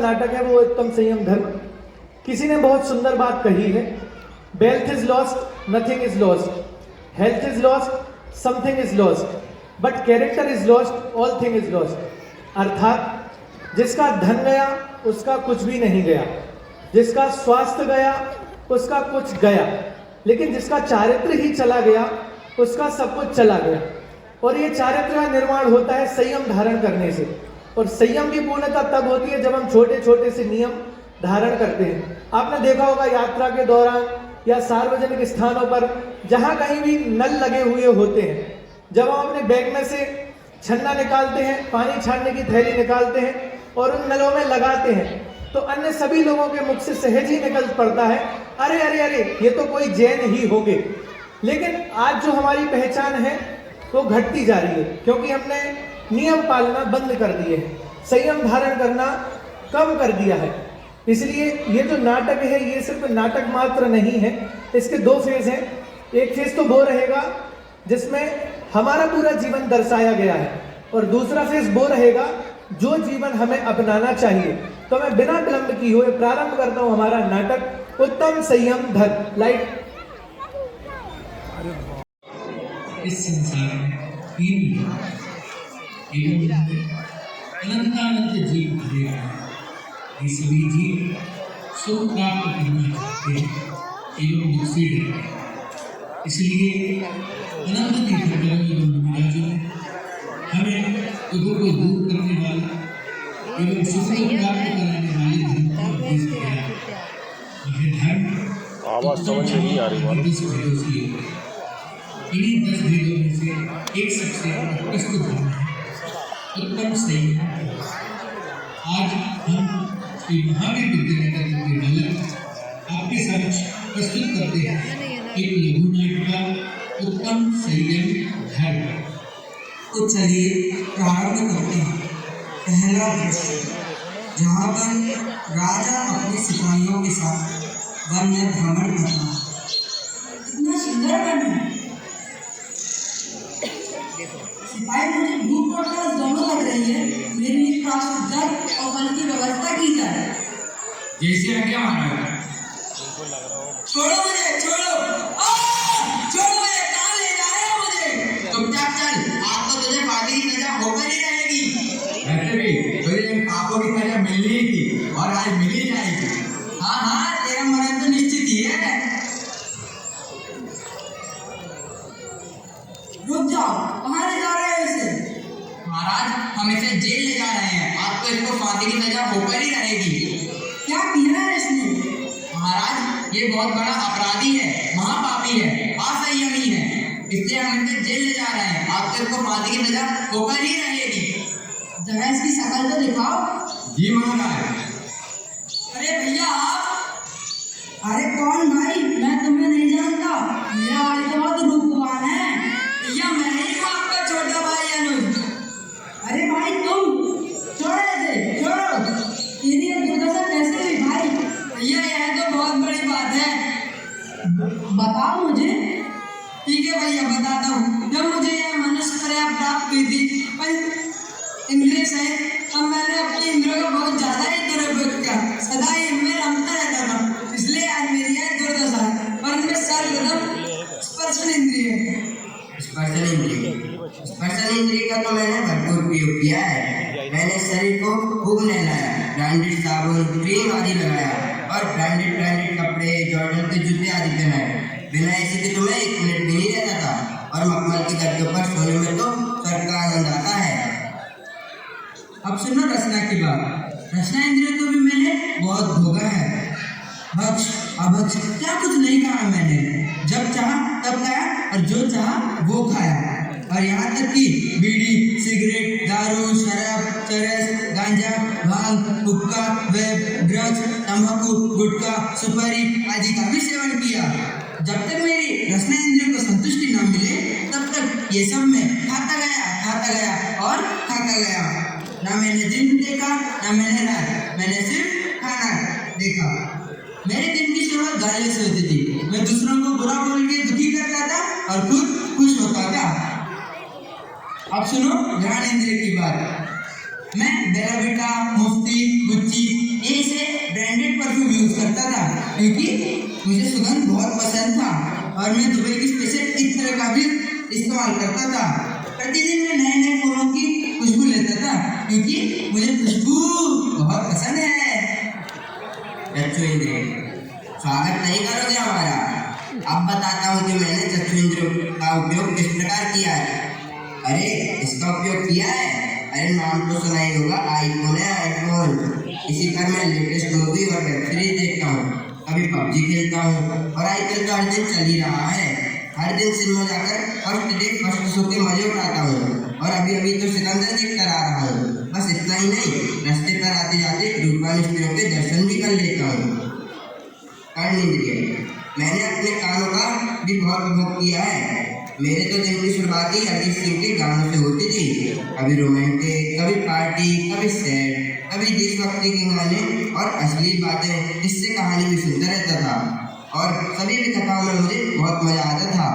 नाटक है वो उत्तम संयम धर्म। किसी ने बहुत सुंदर बात कही है, wealth is lost, nothing is lost, health is lost, something is lost, but character is lost, all thing is lost. अर्थात जिसका धन गया उसका कुछ भी नहीं गया, जिसका स्वास्थ्य गया उसका कुछ गया, लेकिन जिसका चारित्र ही चला गया उसका सब कुछ चला गया। और ये चारित्र का निर्माण होता है संयम धारण करने से, और संयम की पूर्णता तब होती है जब हम छोटे छोटे से नियम धारण करते हैं। आपने देखा होगा यात्रा के दौरान या सार्वजनिक स्थानों पर जहाँ कहीं भी नल लगे हुए होते हैं, जब हम अपने बैग में से छन्ना निकालते हैं, पानी छानने की थैली निकालते हैं और उन नलों में लगाते हैं, तो अन्य सभी लोगों के मुख से सहज ही निकल पड़ता है, अरे अरे अरे ये तो कोई जैन ही होंगे। लेकिन आज जो हमारी पहचान है वो घटती जा रही है, क्योंकि हमने नियम पालना बंद कर दिए हैं, संयम धारण करना कम कर दिया है। इसलिए ये जो नाटक है ये सिर्फ नाटक मात्र नहीं है, इसके दो फेज हैं। एक फेज तो वो रहेगा जिसमें हमारा पूरा जीवन दर्शाया गया है, और दूसरा फेज वो रहेगा जो जीवन हमें अपनाना चाहिए। तो मैं बिना विलंब की हुए प्रारंभ करता हूं हमारा नाटक उत्तम संयम धर्म। लाइट। इस संसार में तीन एवं अनंतानंत जीव भरे हैं। ये सभी जीव सुख प्राप्त करना चाहते हैं एवं दुख से डरते हैं। इसलिए अनंत तीर्थंकरों एवं महाराजों ने हमें दुखों को दूर करने वाले एवं सुख को प्राप्त कराने वाले धर्म का उपदेश किया है। यह धर्म आवाज समझ नहीं आ रही वाला। 10 भेदों से युक्त है। इन्हीं 10 भेदों में से एक सबसे उत्कृष्ट धर्म है उत्तम संयम धर्म। आज हम श्री महावीर विद्यानगर विद्यालय आपके समक्ष प्रस्तुत करते हैं एक लघु नाटिका उत्तम संयम धर्म। तो चलिए प्रारंभ करते हैं। पहला दृश्य, जहाँ पर राजा अपने सिपाहियों के साथ वन में भ्रमण करता है। कितना सुंदर वन है। सिपाही मुझे भूख और प्यास दोनों लग रही है, मेरे लिए प्राप्त जल और फल की व्यवस्था की जाए। जैसे आज्ञा महाराज। छोड़ो मुझे, छोड़ो, छोड़ो मुझे, कहाँ ले जा रहे हो मुझे? चुपचाप चल, आज तो तुझे फांसी की सजा होकर ही रहेगी। वैसे भी तुझे इन पापों की सजा मिलनी ही थी और आज मिल ही जाएगी। हाँ हाँ, तेरा मरण तो निश्चित ही है। रुक जाओ, कहाँ ले जा रहे हो इसे? महाराज हम इसे जेल ले जा रहे हैं, आज तो इसको फांसी की सजा होकर ही रहेगी। क्या किया है इसने? महाराज ये बहुत बड़ा अपराधी है, महापापी है, असंयमी है, इसलिए हम इसे जेल ले जा रहे हैं, आज तो इसको फांसी की सजा होकर ही रहेगी। जरा इसकी शक्ल तो दिखाओ। जी महाराज। अरे भैया आप? अरे कौन भाई? मैं तुम्हें नहीं जानता, मेरा भाई तो बहुत रूपवान है। भैया मैं ही हूँ आपका छोटा भाई अनुज। अरे भाई तुम? छोड़ो इसे, छोड़ो। तेरी ये दुर्दशा कैसे हुई भाई? भैया यह तो बहुत बड़ी बात है। बताओ मुझे। ठीक है भैया बताता हूँ। जब मुझे यह मनुष्य क्रिया प्राप्त हुई थी पर इंद्रिय से, तब मैंने अपनी इंद्रियों का बहुत ज्यादा ही दुरुपयोग किया, सदा ही इनमें रमता रहता था, इसलिए आज मेरी यह दुर्दशा है। पर इनमें सर्वप्रथम स्पर्शन इंद्रिय है। स्पर्शन इंद्रिय का तो मैंने भरपूर उपयोग किया है। मैंने शरीर को खूब नहलाया, ब्रांडेड साबुन, क्रीम आदि लगाया और ब्रांडेड कपड़े, जॉर्डन के जूते आदि पहनाए। बिना ऐसे के तो मैं 1 मिनट भी नहीं रहता था, और मखमल की गद्दों पर सोने में तो स्वर्ग का आनंद आता है। अब सुनो रचना की बात। रचना इंद्रिय को भी मैंने बहुत भोगा है। भक्ष अभक्ष क्या कुछ नहीं कहा मैंने। जब चाहा तब खाया और जो चाहा वो खाया, और यहाँ तक कि बीड़ी, सिगरेट, दारू, शराब, चरस, गांजा, भांग, हुक्का, वेब, ड्रग्स, तंबाकू, गुटखा, सुपारी आदि का भी सेवन किया। जब तक मेरी रचना इंद्रियों को संतुष्टि न मिले तब तक ये सब मैं खाता गया और खाता गया। ना मैंने दिन देखा ना मैंने रात, मैंने सिर्फ खाना देखा। मेरे दिन की शुरुआत गालियों से होती थी। मैं दूसरों को बुरा बोल के दुखी करता था और खुद खुश होता था। अब सुनो घ्राण इंद्रिय की बात। मैं बेरा बेटा, मुफ्ती, गुच्ची क्योंकि मुझे सुगंध बहुत पसंद था और मैं दुबई की स्पेशल इत्र का भी इस्तेमाल करता था। प्रतिदिन मैं नए नए फूलों की खुशबू लेता था क्योंकि मुझे खुशबू बहुत पसंद है। चक्षु इंद्रिय, स्वागत नहीं करोगे हमारा? अब बताता हूँ कि मैंने चक्षु इंद्रिय का उपयोग किस प्रकार किया है। अरे इसका उपयोग किया है? अरे नाम तो सुना ही होगा, आईफोन है आईफोन। इसी पर मैं लेटेस्ट मूवी और वेब सीरीज देखता हूँ, कभी पबजी खेलता हूँ और आईपीएल तो हर दिन चल ही रहा है। हर दिन सिनेमा जाकर फर्स्ट डे फर्स्ट शो के मजे उठाता हूँ और अभी अभी तो सिकंदर देख कर आ रहा हूँ। बस इतना ही नहीं, रास्ते पर आते जाते रूपवान स्त्रियों के दर्शन भी कर लेता हूँ। कर्ण इंद्रिय, मैंने अपने कानों का भी बहुत उपभोग किया है। मेरे तो दिन की शुरुआत ही अरिजीत सिंह के गानों से होती थी। कभी रोमांटिक, कभी पार्टी, कभी सैड, कभी देशभक्ति के गाने और अश्लील बातें, जिससे कहानी भी सुनता रहता था और सभी भी कथाओं में मुझे बहुत मजा आता था।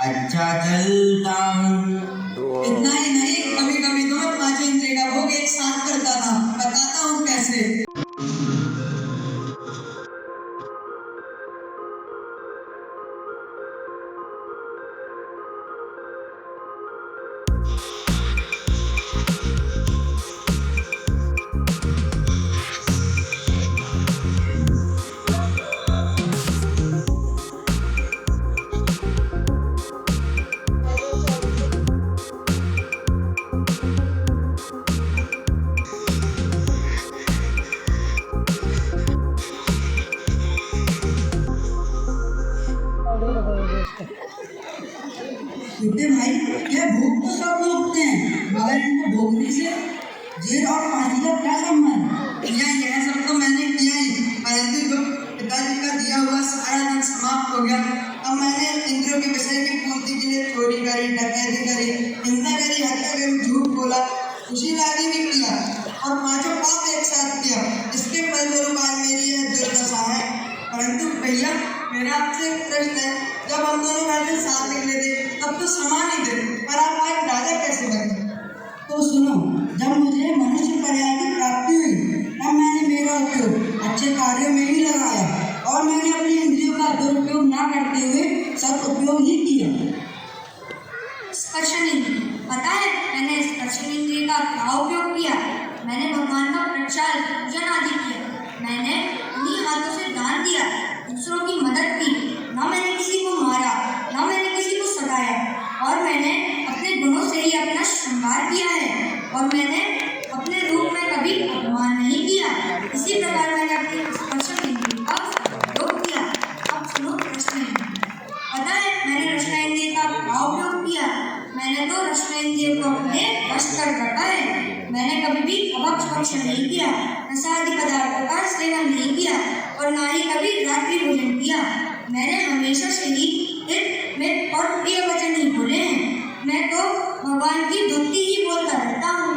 अच्छा चलता हूँ। इतना ही नहीं, कभी कभी तो मैं पांचों इंद्रिय का भोग एक साथ करता था। बताता हूँ कैसे। छोटे भाई, यह भूख तो सब भोगते हैं, मगर इनको भोगने से जेल और फांसी का क्या संबंध? यह सब तो मैंने किया ही, परंतु जो पिताजी का दिया हुआ सारा धन समाप्त हो गया। अब मैंने इंद्रियों के विषय की पूर्ति के लिए चोरी करी, डकैती करी, हिंसा करी, हत्या करी, झूठ बोला, खुशी आदि भी किया और पांचों पाप एक साथ किया। इसके फलस्वरूप आज मेरी यह दुर्दशा है। परंतु भैया, मेरा आपसे एक प्रश्न है, जब हम दोनों घर से साथ निकले थे तब तो समान ही थे, पर आप आज राजा कैसे बने? तो सुनो, जब मुझे मनुष्य पर्याय की प्राप्ति हुई तब मैंने मेरा उपयोग अच्छे कार्यों में ही लगाया और मैंने अपने इंद्रियों का दुरुपयोग ना करते हुए सदुपयोग ही किया। स्पर्शन इंद्रिय, पता है मैंने स्पर्शन इंद्रिय का क्या उपयोग किया? मैंने भगवान का प्रचार पूजन आदि किया। मैंने उन्हीं हाथों से दान दिया, दूसरों की मदद की। न मैंने किसी को मारा, न मैंने किसी को सताया और मैंने अपने गुणों से ही अपना श्रृंगार किया है और मैंने अपने रूप में कभी अपमान नहीं किया। इसी प्रकार मैंने अपने स्पर्शन इंद्रिय का उपयोग किया। अब सुनो रसना इंद्रिय। पता है मैंने रसना इंद्रिय का क्या उपयोग किया? मैंने तो रसना इंद्रिय को अपने वश कर रखा है। मैंने कभी भी अभक्ष भक्षण नहीं किया, नशा आदि पदार्थों का सेवन नहीं किया और ना ही कभी रात्रि भोजन किया। मैंने हमेशा से ही हित में और प्रिय वचन ही बोले हैं। मैं तो भगवान की धुति ही बोलता रहता हूँ।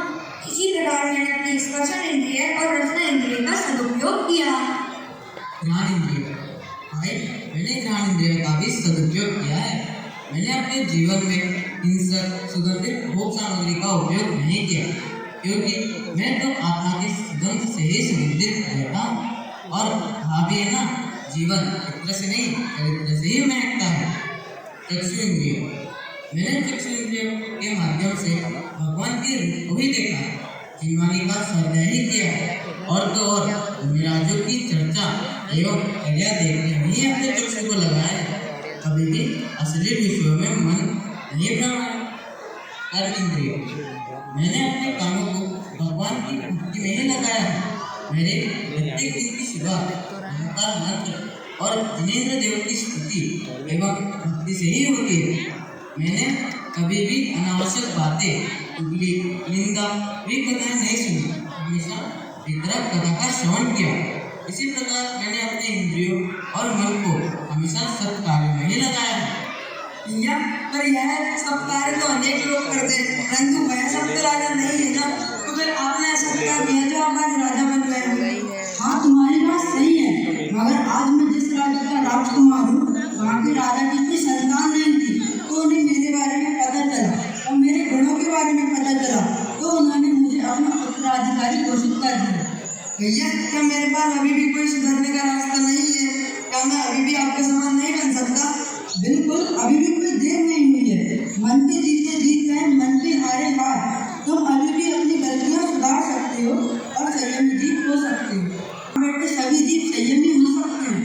इसी प्रकार मैंने अपने स्पर्शन इंद्रिय और रसना इंद्रिय का सदुपयोग किया। घ्राण इंद्रिय, भाई मैंने घ्राण इंद्रिय का भी सदुपयोग किया है। मैंने अपने जीवन में हिंसक सुगंधित भोग सामग्री का उपयोग नहीं किया क्योंकि मैं तो आत्मा की सुगंध से ही सुगंधित रहता हूँ और कहा भी है ना, जीवन चित्र से नहीं चरित्र से ही महकता है। चक्षु इंद्रिय, मैंने चक्षु इंद्रिय के माध्यम से भगवान के रूप को ही देखा, जीवनी का स्वाध्याय ही किया और तो और विराजों की चर्चा एवं क्रिया देखने में ही अपने चक्षु को लगाया। कभी भी असली विषयों में मन नहीं बनाया। कर्म इंद्रिय, मैंने अपने कानों को भगवान की भक्ति में ही लगाया। मेरे प्रत्येक दिन की सुबह ओंकार मंत्र और जिनेंद्र देव की स्तुति एवं भक्ति से ही होती है। मैंने कभी भी अनावश्यक बातें, चुगली, निंदा भी कथाएं नहीं सुनी, हमेशा वितरक कथा का श्रवण किया। इसी प्रकार मैंने अपने इंद्रियों और मन को हमेशा सत् कार्य में ही लगाया। पर यह सब कार्य तो अनेक लोग करते हैं, परंतु वह सब तो राजा नहीं है ना। तो फिर आपने ऐसा क्या किया जो आप आज राजा बन गए? हाँ, तुम्हारी बात सही है, मगर आज मैं जिस राज्य का राजकुमार हूँ वहाँ के राजा की कोई संतान नहीं थी, तो उन्हें मेरे बारे में पता चला और मेरे गुणों के बारे में पता चला, तो उन्होंने मुझे अपना उत्तराधिकारी घोषित कर दिया। भैया, क्या मेरे पास अभी भी कोई सुधरने का रास्ता नहीं है? क्या मैं अभी भी आपके समान नहीं बन सकता? बिल्कुल, अभी भी कोई देर नहीं हुई है। मन के जीते जीत गए, मन के हारे हार। तुम अभी भी अपनी गलतियां सुधार सकते हो और संयमी जीत हो सकते हो। बेटे, सभी जीत संयमी हो सकते हैं।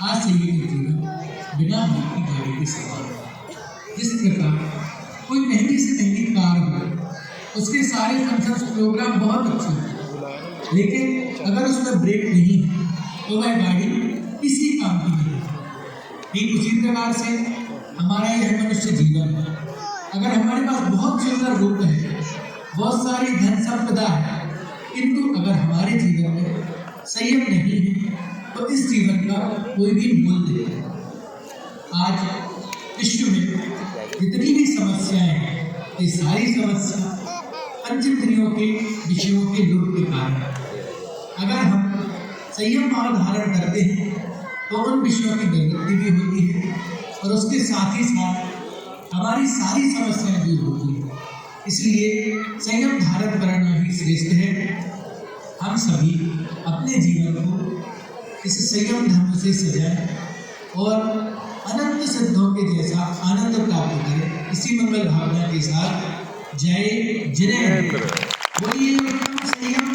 आज संयमी जीवन बिना मौत की गाड़ी के सवार। जिस प्रकार कोई महंगी से महंगी कार हो, उसके सारे फंक्शंस प्रोग्राम बहुत अच्छे हैं, लेकिन अगर उसमें ब्रेक नहीं है तो वह गाड़ी किसी काम की नहीं है। ठीक उसी प्रकार से हमारा यह मनुष्य जीवन है। अगर हमारे पास बहुत सुंदर रूप है, बहुत सारी धन संपदा है, किंतु अगर हमारे जीवन में संयम नहीं है तो इस जीवन का कोई भी मूल्य नहीं है। आज विश्व में जितनी भी समस्याएं हैं, ये सारी समस्या पंचेंद्रियों के विषयों के लोभ के कारण है। अगर हम संयम भाव धारण करते हैं तो उन विषयों की निवृत्ति भी होती है और उसके साथ ही साथ हमारी सारी समस्याएं दूर होती हैं। इसलिए संयम धारण करना ही श्रेष्ठ है। हम सभी अपने जीवन को इस संयम धर्म से सजाएं और अनंत सिद्धों के जैसा आनंद प्राप्त करें। इसी मंगल भावना के साथ जय जिनेन्द्र बोलिए। संयम